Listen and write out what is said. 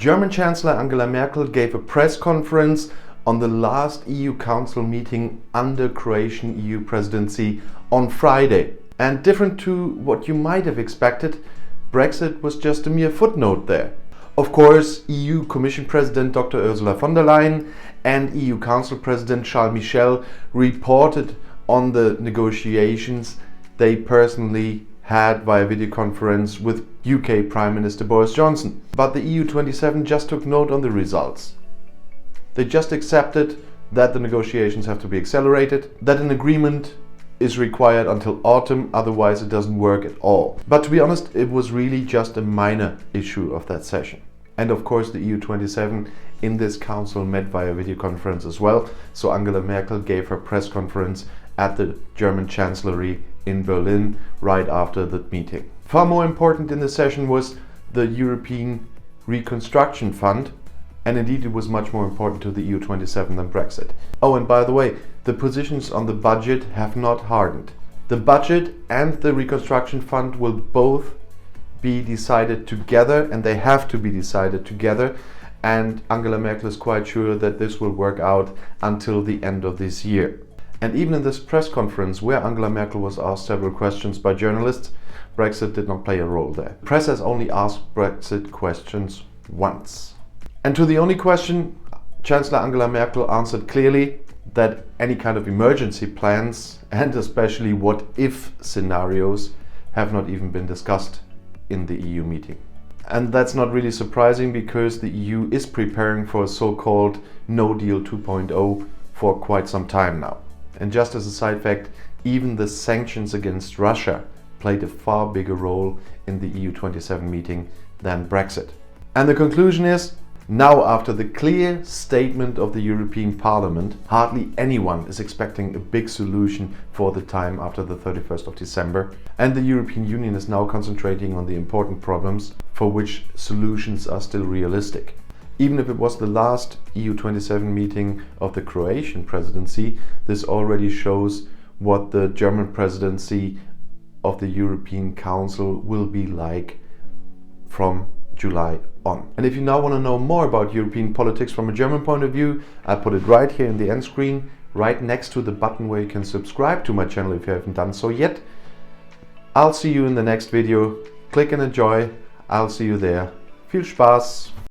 German Chancellor Angela Merkel gave a press conference on the last EU Council meeting under Croatian EU Presidency on Friday. And different to what you might have expected, Brexit was just a mere footnote there. Of course, EU Commission President Dr. Ursula von der Leyen and EU Council President Charles Michel reported on the negotiations they personally had via video conference with UK Prime Minister Boris Johnson. But the EU27 just took note on the results. They just accepted that the negotiations have to be accelerated, that an agreement is required until autumn, otherwise it doesn't work at all. But to be honest, it was really just a minor issue of that session. And of course the EU27 in this council met via video conference as well, so Angela Merkel gave her press conference at the German Chancellery in Berlin right after the meeting. Far more important in the session was the European Reconstruction Fund, and indeed it was much more important to the EU27 than Brexit. Oh, and by the way, the positions on the budget have not hardened. The budget and the Reconstruction Fund will both be decided together, and they have to be decided together, and Angela Merkel is quite sure that this will work out until the end of this year. And even in this press conference, where Angela Merkel was asked several questions by journalists, Brexit did not play a role there. The press has only asked Brexit questions once. And to the only question, Chancellor Angela Merkel answered clearly that any kind of emergency plans, and especially what-if scenarios, have not even been discussed in the EU meeting. And that's not really surprising, because the EU is preparing for a so-called No Deal 2.0 for quite some time now. And just as a side fact, even the sanctions against Russia played a far bigger role in the EU27 meeting than Brexit. And the conclusion is, now after the clear statement of the European Parliament, hardly anyone is expecting a big solution for the time after the 31st of December. And the European Union is now concentrating on the important problems for which solutions are still realistic. Even if it was the last EU27 meeting of the Croatian Presidency, this already shows what the German presidency of the European Council will be like from July on. And if you now want to know more about European politics from a German point of view, I put it right here in the end screen, right next to the button where you can subscribe to my channel if you haven't done so yet. I'll see you in the next video. Click and enjoy. I'll see you there. Viel Spaß!